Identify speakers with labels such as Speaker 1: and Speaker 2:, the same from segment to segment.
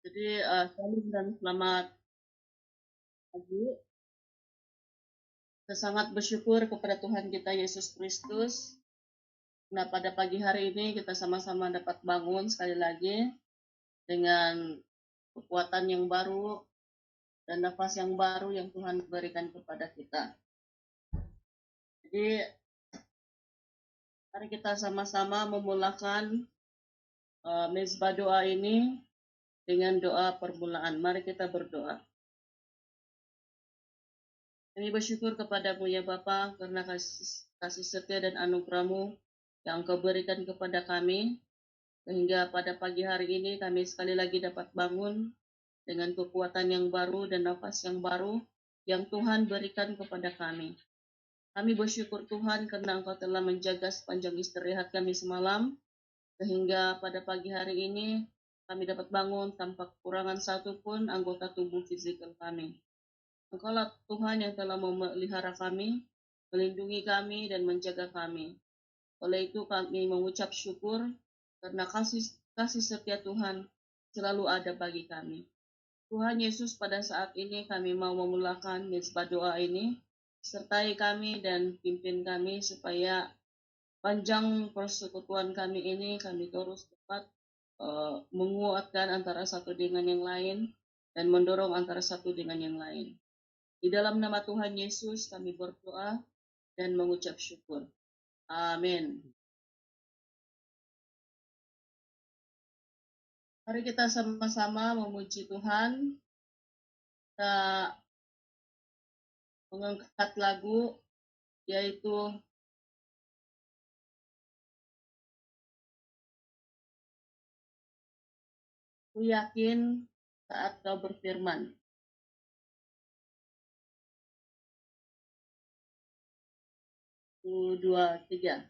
Speaker 1: Jadi salam dan selamat pagi. Kita sangat bersyukur kepada Tuhan kita Yesus Kristus. Nah, pada pagi hari ini kita sama-sama dapat bangun sekali lagi dengan kekuatan yang baru dan nafas yang baru yang Tuhan berikan kepada kita. Jadi mari kita sama-sama memulakan mezbah doa ini dengan doa permulaan. Mari kita berdoa. Kami bersyukur kepadamu ya Bapa karena kasih setia dan anugerah-Mu yang Kau berikan kepada kami, sehingga pada pagi hari ini kami sekali lagi dapat bangun dengan kekuatan yang baru dan nafas yang baru yang Tuhan berikan kepada kami. Kami bersyukur Tuhan karena Engkau telah menjaga sepanjang istirahat kami semalam, sehingga pada pagi hari ini kami dapat bangun tanpa kekurangan satupun anggota tubuh fisikal kami. Engkaulah Tuhan yang telah memelihara kami, melindungi kami, dan menjaga kami. Oleh itu kami mengucap syukur karena kasih setia Tuhan selalu ada bagi kami. Tuhan Yesus, pada saat ini kami mau memulakan mezbah doa ini. Sertai kami dan pimpin kami supaya panjang persekutuan kami ini kami terus dapat menguatkan antara satu dengan yang lain dan mendorong antara satu dengan yang lain. Di dalam nama Tuhan Yesus kami berdoa dan mengucap syukur. Amin. Mari kita sama-sama memuji Tuhan. Kita mengangkat lagu yaitu Ku Yakin Saat Kau Berfirman. 1, 2, 3.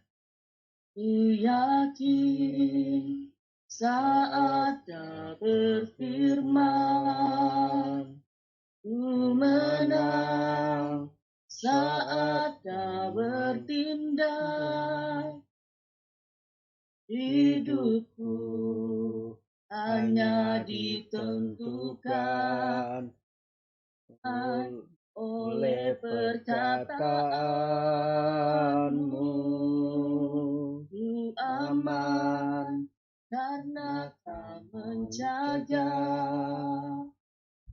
Speaker 1: Ku yakin saat Kau berfirman, ku menang saat Kau bertindak. Hidupku hanya ditentukan oleh perkataanmu. Ku aman karena Kau menjaga.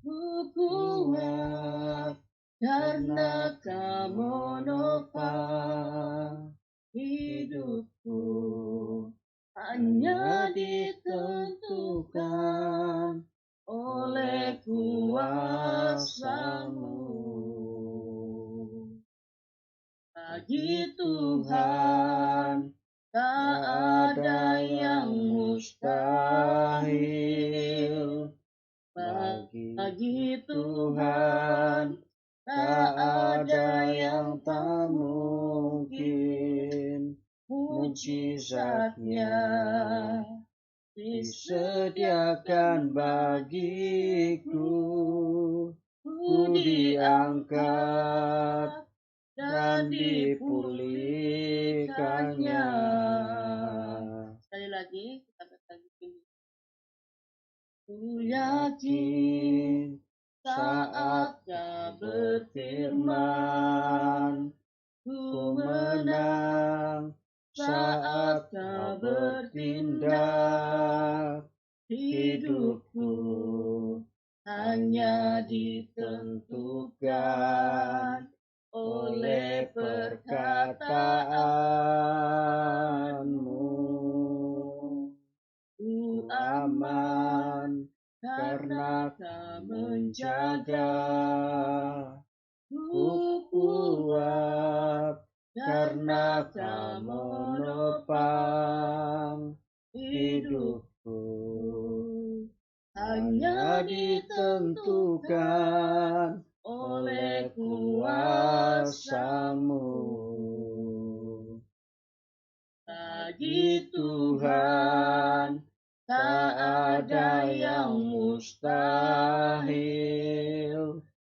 Speaker 1: Ku kuat karena Kau menopang. Hidupku hanya ditentukan oleh kuasa-Mu. Bagi Tuhan tak ada yang mustahil. Bagi Tuhan tak ada yang tak mungkin. Mujizatnya disediakan bagiku. Ku diangkat dan dipulihkannya. Sekali lagi kita berkali. Ku yakin saat Kau berfirman, ku menang saat Kau bertindak. Hidupku hanya ditentukan oleh perkataanmu. Ku aman karena Kau menjaga. Ku kuat karena Kau menopang. Hidupku hanya ditentukan oleh kuasa-Mu. Bagi Tuhan tak ada yang mustahil.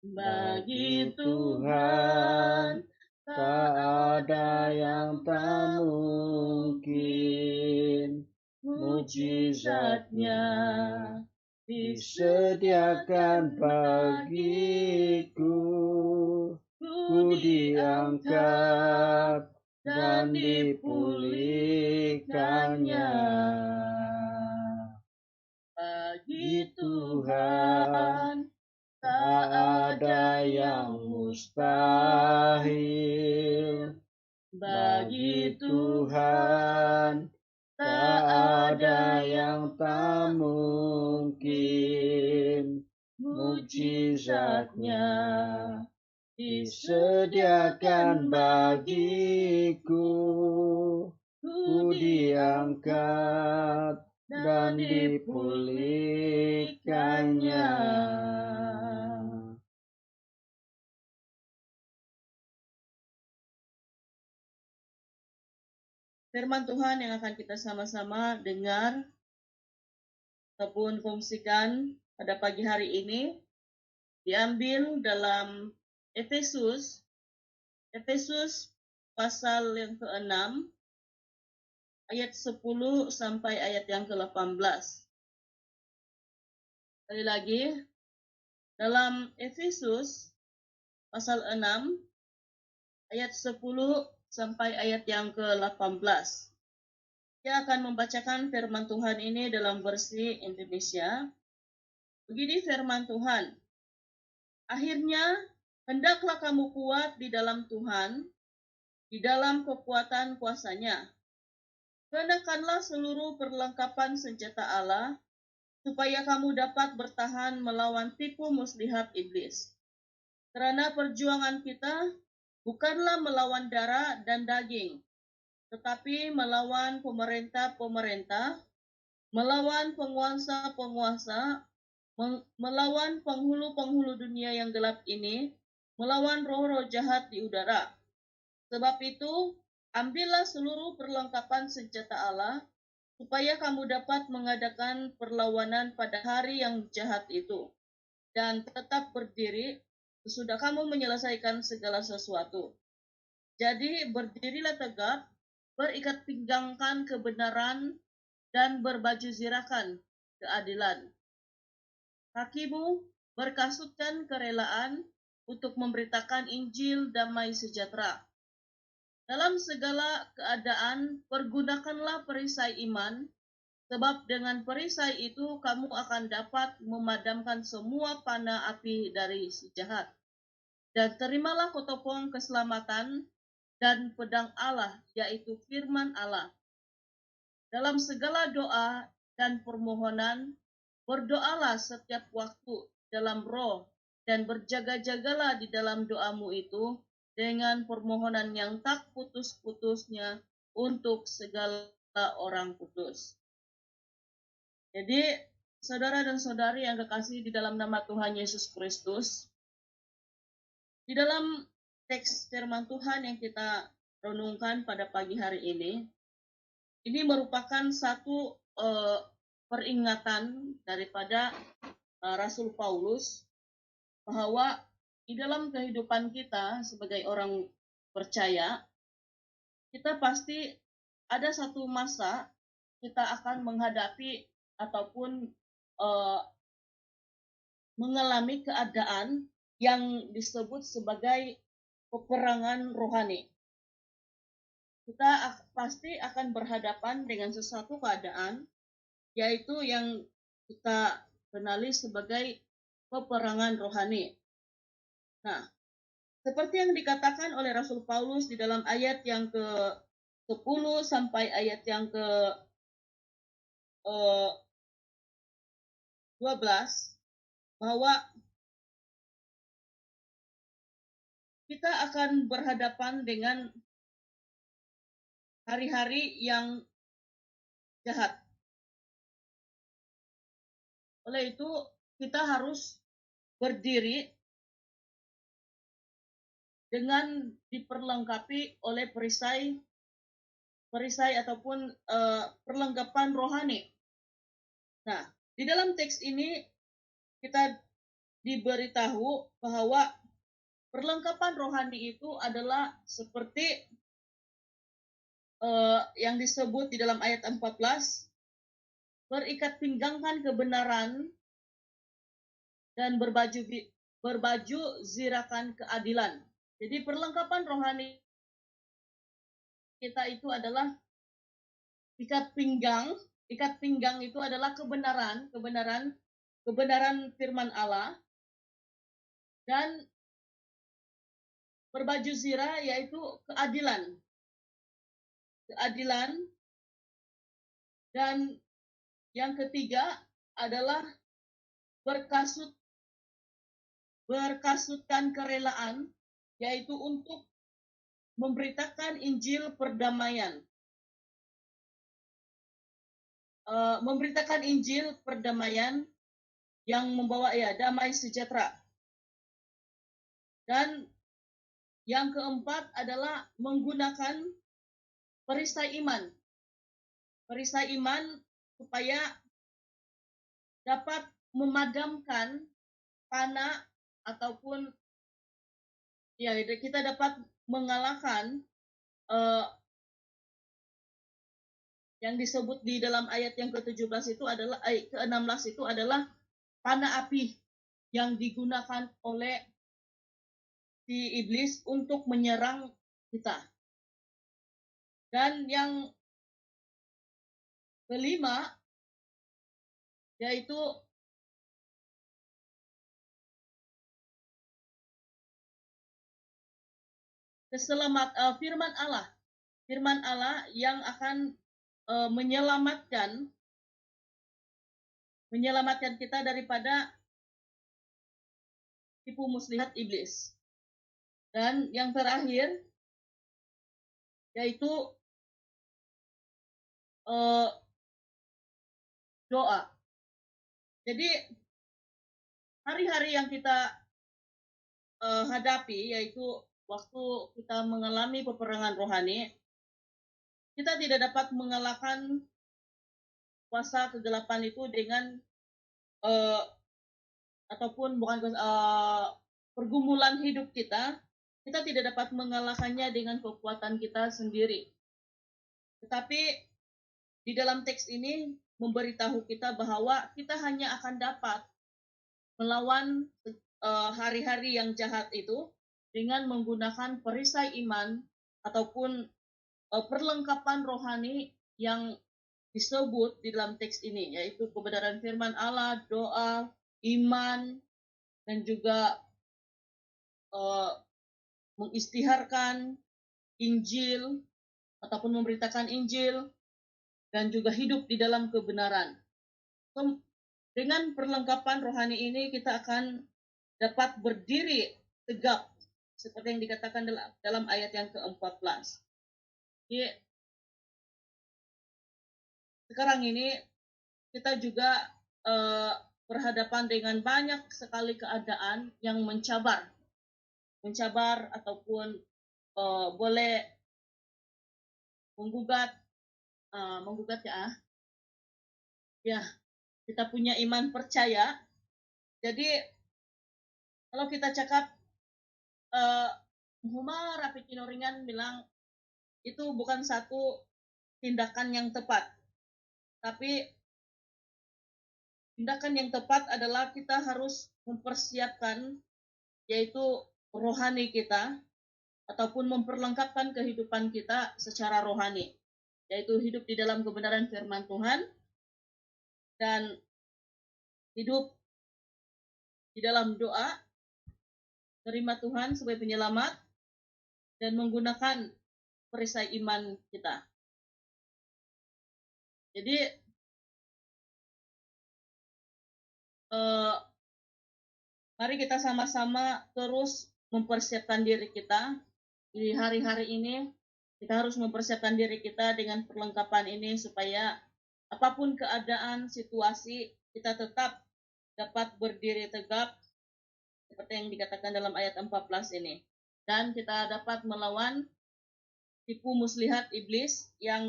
Speaker 1: Bagi Tuhan tak ada yang tak mungkin. Mujizatnya
Speaker 2: disediakan bagiku. Ku diangkat dan dipulihkannya. Bagi Tuhan tak ada yang mustahil. Bagi Tuhan tak ada yang tak mungkin. Mujizatnya disediakan bagiku. Ku diangkat dan dipulihkannya.
Speaker 1: Firman Tuhan yang akan kita sama-sama dengar ataupun kongsikan pada pagi hari ini diambil dalam Efesus pasal yang ke-6 ayat 10 sampai ayat yang ke-18. Sekali lagi, dalam Efesus pasal 6 ayat 10 sampai ayat yang ke-18. Saya akan membacakan firman Tuhan ini dalam versi Indonesia. Begini firman Tuhan. Akhirnya, hendaklah kamu kuat di dalam Tuhan, di dalam kekuatan kuasa-Nya. Kenakanlah seluruh perlengkapan senjata Allah, supaya kamu dapat bertahan melawan tipu muslihat iblis. Karena perjuangan kita bukanlah melawan darah dan daging, tetapi melawan pemerintah-pemerintah, melawan penguasa-penguasa, melawan penghulu-penghulu dunia yang gelap ini, melawan roh-roh jahat di udara. Sebab itu, ambillah seluruh perlengkapan senjata Allah, supaya kamu dapat mengadakan perlawanan pada hari yang jahat itu, dan tetap berdiri sesudah kamu menyelesaikan segala sesuatu. Jadi berdirilah tegap, berikat pinggangkan kebenaran, dan berbaju zirakan keadilan. Kakimu berkasutkan kerelaan untuk memberitakan Injil damai sejahtera. Dalam segala keadaan, pergunakanlah perisai iman, sebab dengan perisai itu kamu akan dapat memadamkan semua panah api dari si jahat. Dan terimalah ketopong keselamatan dan pedang Allah, yaitu firman Allah. Dalam segala doa dan permohonan, berdoalah setiap waktu dalam roh, dan berjaga-jagalah di dalam doamu itu dengan permohonan yang tak putus-putusnya untuk segala orang kudus. Jadi, saudara dan saudari yang kekasih di dalam nama Tuhan Yesus Kristus, di dalam teks firman Tuhan yang kita renungkan pada pagi hari ini merupakan satu peringatan daripada Rasul Paulus bahwa di dalam kehidupan kita sebagai orang percaya, kita pasti ada satu masa kita akan menghadapi ataupun mengalami keadaan yang disebut sebagai peperangan rohani. Kita pasti akan berhadapan dengan sesuatu keadaan, yaitu yang kita kenali sebagai peperangan rohani. Nah, seperti yang dikatakan oleh Rasul Paulus di dalam ayat yang ke-10 sampai ayat yang ke-12, bahwa kita akan berhadapan dengan hari-hari yang jahat. Oleh itu, kita harus berdiri dengan diperlengkapi oleh perisai ataupun perlengkapan rohani. Nah, di dalam teks ini kita diberitahu bahwa perlengkapan rohani itu adalah seperti yang disebut di dalam ayat 14, berikat pinggangkan kebenaran dan berbaju zirakan keadilan. Jadi perlengkapan rohani kita itu adalah ikat pinggang. Ikat pinggang itu adalah kebenaran firman Allah, dan berbaju zirah yaitu keadilan. Dan yang ketiga adalah berkasutkan kerelaan, yaitu untuk memberitakan Injil perdamaian. Memberitakan Injil perdamaian yang membawa damai sejahtera. Dan yang keempat adalah menggunakan perisai iman. Perisai iman supaya dapat memadamkan panah ataupun kita dapat mengalahkan yang disebut di dalam ayat yang ke-17 itu adalah ke-16 itu adalah panah api yang digunakan oleh si iblis untuk menyerang kita. Dan yang kelima yaitu firman Allah yang akan menyelamatkan kita daripada tipu muslihat iblis. Dan yang terakhir yaitu doa. Jadi hari-hari yang kita hadapi, yaitu waktu kita mengalami peperangan rohani, kita tidak dapat mengalahkan kuasa kegelapan itu dengan pergumulan hidup kita tidak dapat mengalahkannya dengan kekuatan kita sendiri. Tetapi di dalam teks ini memberitahu kita bahwa kita hanya akan dapat melawan hari-hari yang jahat itu dengan menggunakan perisai iman ataupun perlengkapan rohani yang disebut di dalam teks ini, yaitu kebenaran firman Allah, doa, iman, dan juga mengistiharkan Injil ataupun memberitakan Injil, dan juga hidup di dalam kebenaran. Dengan perlengkapan rohani ini kita akan dapat berdiri tegap seperti yang dikatakan dalam ayat yang ke-14. Jadi, sekarang ini kita juga berhadapan dengan banyak sekali keadaan yang mencabar ataupun boleh menggugat kita punya iman percaya. Jadi kalau kita cakap Muhammad Rafi Kinoringan bilang itu bukan satu tindakan yang tepat, tapi tindakan yang tepat adalah kita harus mempersiapkan yaitu rohani kita ataupun memperlengkapkan kehidupan kita secara rohani, yaitu hidup di dalam kebenaran firman Tuhan dan hidup di dalam doa, terima Tuhan sebagai penyelamat, dan menggunakan perisai iman kita. Jadi mari kita sama-sama terus mempersiapkan diri kita di hari-hari ini. Kita harus mempersiapkan diri kita dengan perlengkapan ini supaya apapun keadaan, situasi, kita tetap dapat berdiri tegap seperti yang dikatakan dalam ayat 14 ini. Dan kita dapat melawan tipu muslihat iblis yang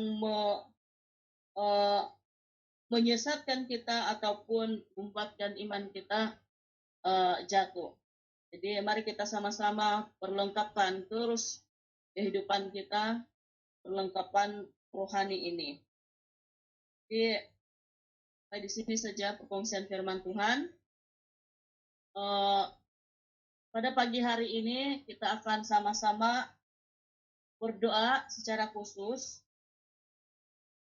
Speaker 1: menyesatkan kita ataupun membuatkan iman kita jatuh. Jadi mari kita sama-sama perlengkapan terus kehidupan kita, perlengkapan rohani ini. Jadi di sini saja perkongsian firman Tuhan. Eh, pada pagi hari ini kita akan sama-sama berdoa secara khusus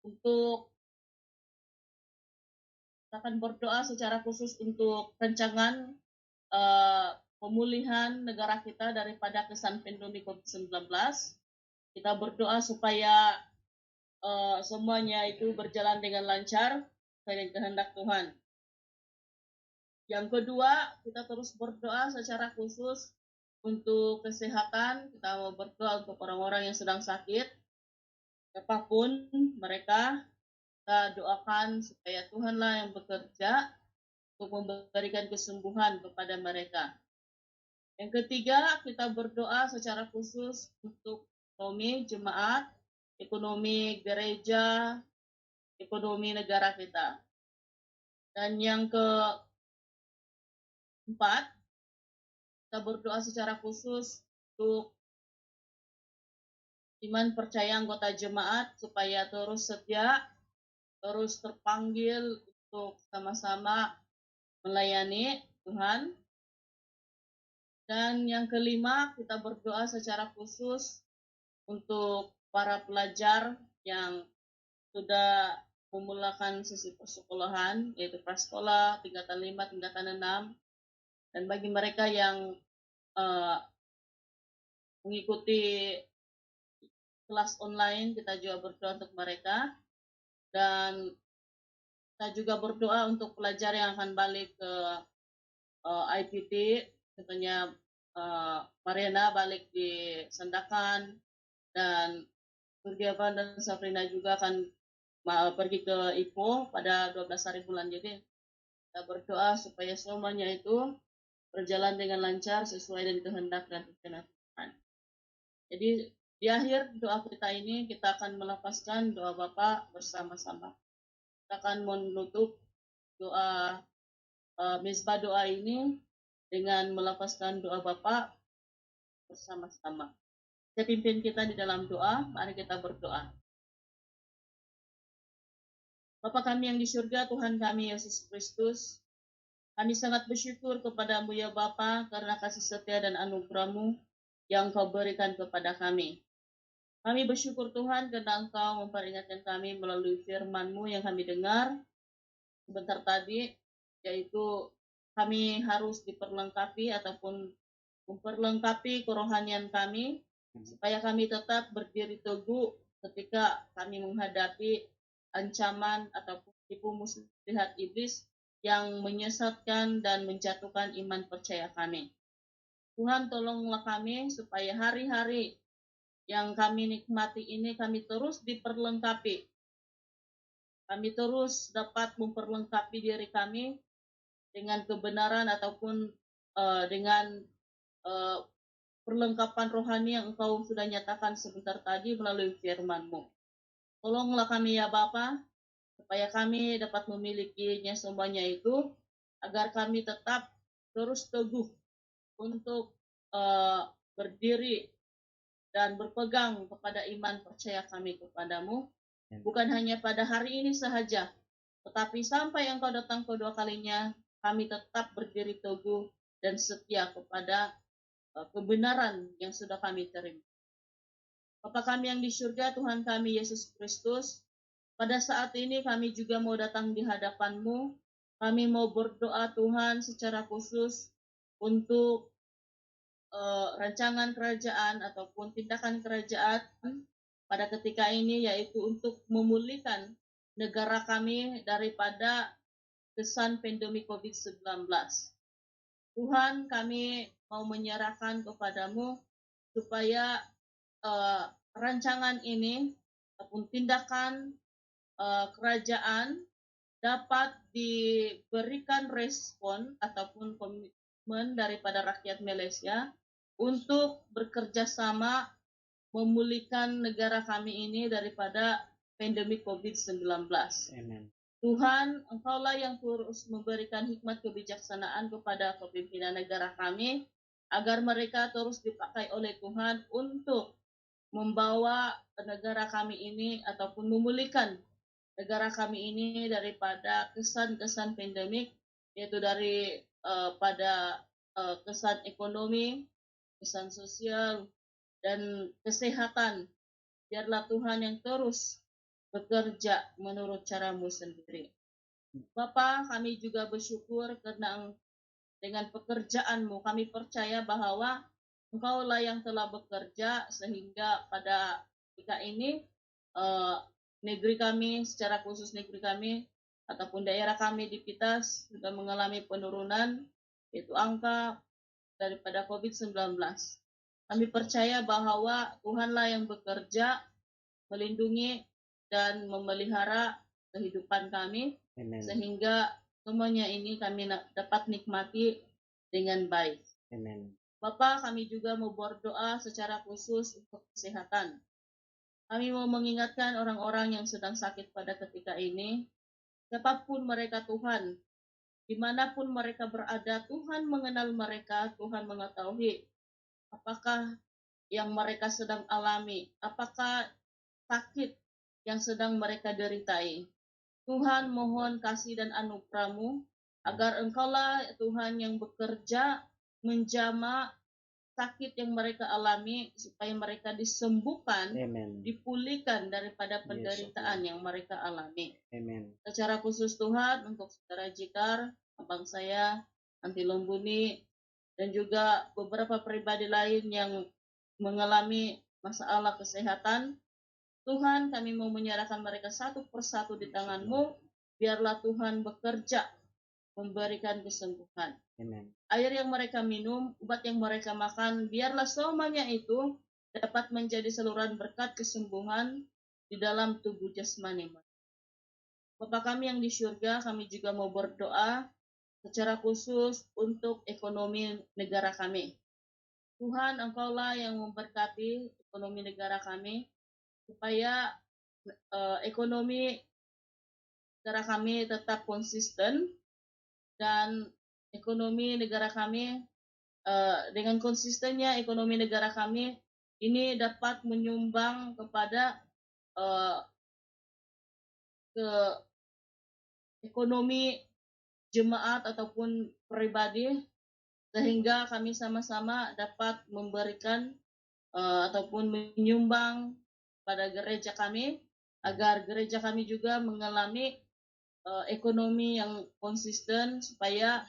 Speaker 1: untuk kita akan berdoa secara khusus untuk rancangan eh, pemulihan negara kita daripada kesan pandemi COVID-19. Kita berdoa supaya semuanya itu berjalan dengan lancar sesuai kehendak Tuhan. Yang kedua, kita terus berdoa secara khusus untuk kesehatan. Kita mau berdoa untuk orang-orang yang sedang sakit, apapun mereka. Kita doakan supaya Tuhanlah yang bekerja untuk memberikan kesembuhan kepada mereka. Yang ketiga, kita berdoa secara khusus untuk ekonomi jemaat, ekonomi gereja, ekonomi negara kita. Dan yang keempat, kita berdoa secara khusus untuk iman percaya anggota jemaat supaya terus setia, terus terpanggil untuk sama-sama melayani Tuhan. Dan yang kelima, kita berdoa secara khusus untuk para pelajar yang sudah memulakan sesi persekolahan, yaitu prasekolah, tingkatan 5, tingkatan 6. Dan bagi mereka yang mengikuti kelas online, kita juga berdoa untuk mereka. Dan kita juga berdoa untuk pelajar yang akan balik ke IPT, contohnya Mariana balik di Sandakan, dan Surgiavan dan Sabrina juga akan pergi ke IPO pada 12 hari bulan. Jadi kita berdoa supaya semuanya itu berjalan dengan lancar sesuai dengan kehendak dan rencana Tuhan. Jadi di akhir doa kita ini kita akan melepaskan doa Bapa bersama-sama. Kita akan menutup doa mezbah doa ini dengan melepaskan doa Bapa bersama-sama. Saya pimpin kita di dalam doa, mari kita berdoa. Bapa kami yang di surga, Tuhan kami Yesus Kristus, kami sangat bersyukur kepadamu ya Bapa karena kasih setia dan anugerah-Mu yang Kau berikan kepada kami. Kami bersyukur Tuhan karena Engkau memperingatkan kami melalui firman-Mu yang kami dengar sebentar tadi, yaitu kami harus diperlengkapi ataupun memperlengkapi kerohanian kami supaya kami tetap berdiri teguh ketika kami menghadapi ancaman ataupun tipu muslihat iblis yang menyesatkan dan menjatuhkan iman percaya kami. Tuhan tolonglah kami supaya hari-hari yang kami nikmati ini kami terus diperlengkapi. Kami terus dapat memperlengkapi diri kami dengan kebenaran ataupun dengan perlengkapan rohani yang Engkau sudah nyatakan sebentar tadi melalui firman-Mu. Tolonglah kami ya Bapa, supaya kami dapat memilikinya semuanya itu, agar kami tetap terus teguh untuk berdiri dan berpegang kepada iman percaya kami kepadamu, bukan hanya pada hari ini sahaja, tetapi sampai Engkau datang kedua kalinya, kami tetap berdiri teguh dan setia kepada kebenaran yang sudah kami terima. Bapa kami yang di surga, Tuhan kami Yesus Kristus, pada saat ini kami juga mau datang di hadapan-Mu. Kami mau berdoa Tuhan secara khusus untuk rancangan kerajaan ataupun tindakan kerajaan pada ketika ini, yaitu untuk memulihkan negara kami daripada kesan pandemi COVID-19. Tuhan, kami mau menyerahkan kepadamu supaya rancangan ini ataupun tindakan kerajaan dapat diberikan respon ataupun komitmen daripada rakyat Malaysia untuk bekerja sama memulihkan negara kami ini daripada pandemi COVID-19.
Speaker 2: Amen.
Speaker 1: Tuhan, Engkaulah yang terus memberikan hikmat kebijaksanaan kepada kepimpinan negara kami, agar mereka terus dipakai oleh Tuhan untuk membawa negara kami ini ataupun memulihkan negara kami ini daripada kesan-kesan pandemik yaitu dari pada kesan ekonomi, kesan sosial, dan kesehatan. Biarlah Tuhan yang terus bekerja menurut caramu sendiri. Bapa, kami juga bersyukur karena dengan pekerjaanmu kami percaya bahwa Engkaulah yang telah bekerja sehingga pada ketika ini eh, negeri kami, secara khusus negeri kami ataupun daerah kami di Pitas sudah mengalami penurunan yaitu angka daripada COVID-19. Kami percaya bahwa Tuhanlah yang bekerja melindungi dan memelihara kehidupan kami
Speaker 2: Amen.
Speaker 1: sehingga semuanya ini kami dapat nikmati dengan baik.
Speaker 2: Amen.
Speaker 1: Bapak, kami juga mau berdoa secara khusus untuk kesehatan. Kami mau mengingatkan orang-orang yang sedang sakit pada ketika ini, siapapun mereka Tuhan, dimanapun mereka berada, Tuhan mengenal mereka, Tuhan mengetahui apakah yang mereka sedang alami, apakah sakit yang sedang mereka deritai. Tuhan mohon kasih dan anugerah-Mu agar Engkaulah Tuhan yang bekerja menjama sakit yang mereka alami supaya mereka disembuhkan,
Speaker 2: Amen.
Speaker 1: dipulihkan daripada
Speaker 2: Yes,
Speaker 1: penderitaan
Speaker 2: Lord.
Speaker 1: yang mereka alami.
Speaker 2: Amen.
Speaker 1: Secara khusus Tuhan untuk saudara Jikar, abang saya, Anti Lombuni, dan juga beberapa pribadi lain yang mengalami masalah kesehatan. Tuhan, kami mau menyerahkan mereka satu persatu di tangan-Mu. Biarlah Tuhan bekerja memberikan kesembuhan.
Speaker 2: Amen.
Speaker 1: Air yang mereka minum, obat yang mereka makan, biarlah semuanya itu dapat menjadi saluran berkat kesembuhan di dalam tubuh jasmani mereka. Bapa kami yang di surga, kami juga mau berdoa secara khusus untuk ekonomi negara kami. Tuhan, Engkaulah yang memberkati ekonomi negara kami, supaya ekonomi negara kami tetap konsisten dan ekonomi negara kami dengan konsistennya ekonomi negara kami ini dapat menyumbang kepada ke ekonomi jemaat ataupun pribadi sehingga kami sama-sama dapat memberikan ataupun menyumbang pada gereja kami agar gereja kami juga mengalami ekonomi yang konsisten supaya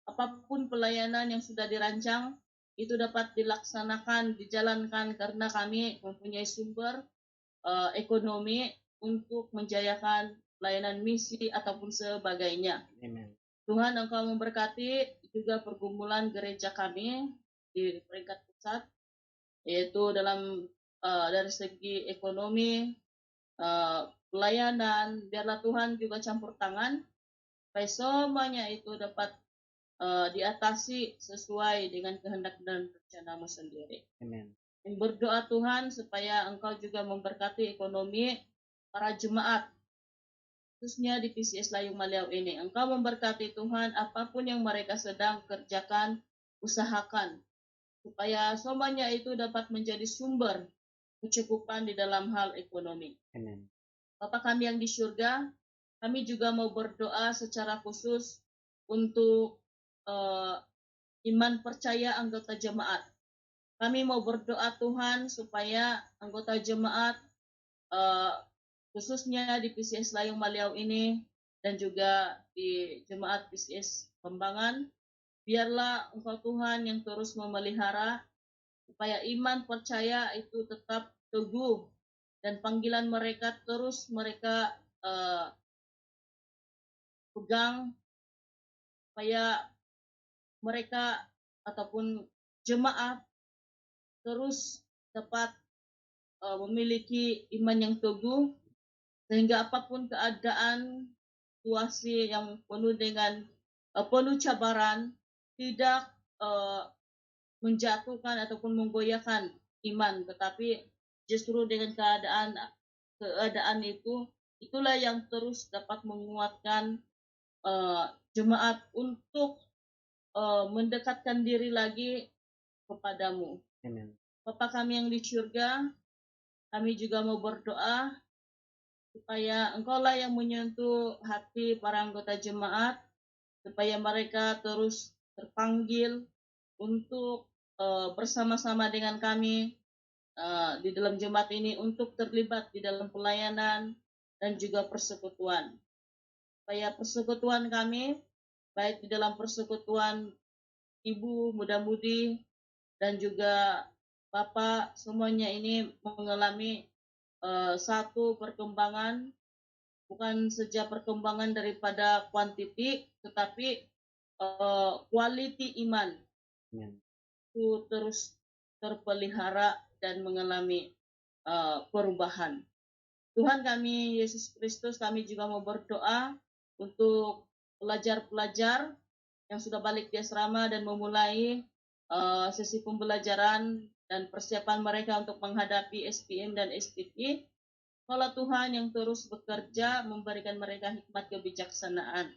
Speaker 1: apapun pelayanan yang sudah dirancang itu dapat dilaksanakan, dijalankan karena kami mempunyai sumber ekonomi untuk menjayakan pelayanan misi ataupun sebagainya.
Speaker 2: Amen.
Speaker 1: Tuhan Engkau memberkati juga pergumulan gereja kami di peringkat pusat, yaitu dalam dari segi ekonomi, pelayanan, biarlah Tuhan juga campur tangan supaya semuanya itu dapat diatasi sesuai dengan kehendak dan rencana-Mu sendiri.
Speaker 2: Amen.
Speaker 1: Berdoa Tuhan supaya Engkau juga memberkati ekonomi para jemaat, khususnya di PCS Layung Maliau ini. Engkau memberkati Tuhan apapun yang mereka sedang kerjakan, usahakan, supaya semuanya itu dapat menjadi sumber kecukupan di dalam hal ekonomi.
Speaker 2: Amen.
Speaker 1: Bapa kami yang di surga, kami juga mau berdoa secara khusus untuk iman percaya anggota jemaat. Kami mau berdoa Tuhan supaya anggota jemaat khususnya di PCS Layung Maliau ini dan juga di jemaat PCS Kembangan, biarlah Engkau Tuhan yang terus memelihara supaya iman percaya itu tetap teguh dan panggilan mereka terus mereka pegang supaya mereka ataupun jemaat terus dapat memiliki iman yang teguh sehingga apapun keadaan situasi yang penuh dengan penuh cabaran tidak menjatuhkan ataupun menggoyahkan iman, tetapi justru dengan keadaan itu itulah yang terus dapat menguatkan jemaat untuk mendekatkan diri lagi kepadamu.
Speaker 2: Amen.
Speaker 1: Bapa kami yang di surga, kami juga mau berdoa supaya Engkaulah yang menyentuh hati para anggota jemaat supaya mereka terus terpanggil untuk bersama-sama dengan kami di dalam jemaat ini untuk terlibat di dalam pelayanan dan juga persekutuan. Supaya persekutuan kami, baik di dalam persekutuan ibu, muda-mudi, dan juga bapak, semuanya ini mengalami satu perkembangan, bukan saja perkembangan daripada kuantiti, tetapi quality iman itu terus terpelihara dan mengalami perubahan. Tuhan kami Yesus Kristus, kami juga mau berdoa untuk pelajar-pelajar yang sudah balik di asrama dan memulai sesi pembelajaran dan persiapan mereka untuk menghadapi SPM dan SPP. Kalau Tuhan yang terus bekerja memberikan mereka hikmat kebijaksanaan,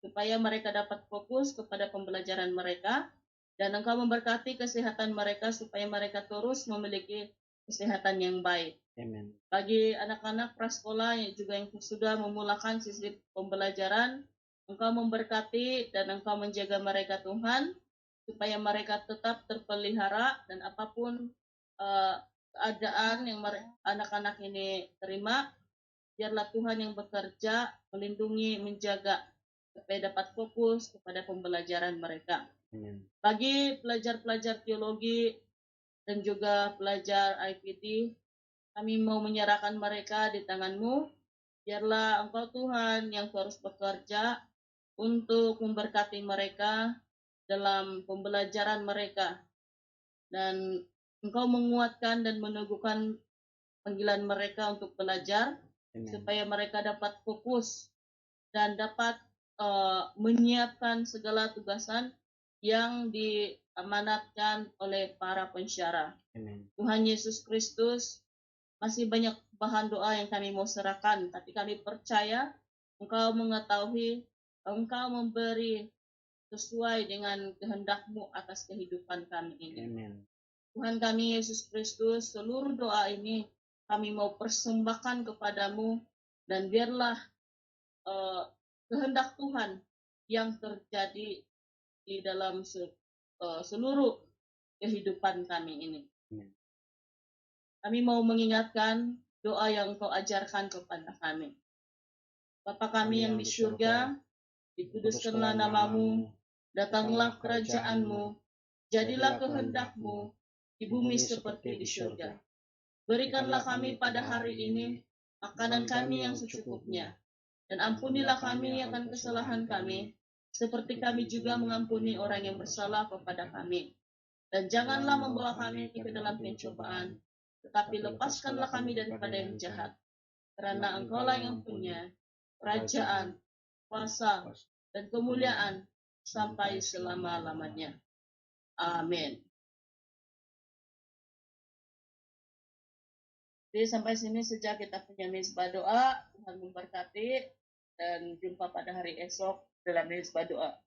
Speaker 1: supaya mereka dapat fokus kepada pembelajaran mereka, dan Engkau memberkati kesehatan mereka supaya mereka terus memiliki kesehatan yang baik.
Speaker 2: Amen.
Speaker 1: Bagi anak-anak prasekolah yang juga yang sudah memulakan sisi pembelajaran, Engkau memberkati dan Engkau menjaga mereka Tuhan, supaya mereka tetap terpelihara dan apapun keadaan yang anak-anak ini terima, biarlah Tuhan yang bekerja, melindungi, menjaga, supaya dapat fokus kepada pembelajaran mereka.
Speaker 2: Amen.
Speaker 1: Bagi pelajar-pelajar teologi dan juga pelajar IPT, kami mau menyerahkan mereka di tangan-Mu. Biarlah Engkau Tuhan yang terus bekerja untuk memberkati mereka dalam pembelajaran mereka. Dan Engkau menguatkan dan meneguhkan panggilan mereka untuk belajar,
Speaker 2: Amen.
Speaker 1: supaya mereka dapat fokus dan dapat menyiapkan segala tugasan yang diamanatkan oleh para pensyarah.
Speaker 2: Amen.
Speaker 1: Tuhan Yesus Kristus, masih banyak bahan doa yang kami mau serahkan, tapi kami percaya Engkau mengetahui, Engkau memberi sesuai dengan kehendak-Mu atas kehidupan kami ini.
Speaker 2: Amen.
Speaker 1: Tuhan kami Yesus Kristus, seluruh doa ini kami mau persembahkan kepadamu, dan biarlah kehendak Tuhan yang terjadi di dalam seluruh kehidupan kami ini.
Speaker 2: Amen.
Speaker 1: Kami mau mengingatkan doa yang Engkau ajarkan kepada kami. Bapa kami yang di surga, dikuduskanlah namamu, datanglah kerajaan-Mu, jadilah kehendak-Mu di bumi seperti di surga. Berikanlah kami pada hari ini makanan kami yang secukupnya, dan ampunilah kami akan kesalahan kami, seperti kami juga mengampuni orang yang bersalah kepada kami. Dan janganlah membawa kami ke dalam pencobaan, tetapi lepaskanlah kami daripada yang jahat. Karena Engkaulah yang punya kerajaan, kuasa, dan kemuliaan sampai selama-lamanya. Amin. Jadi sampai sini sejak kita punya mezbah doa, Tuhan memberkati, dan jumpa pada hari esok dalam mezbah doa.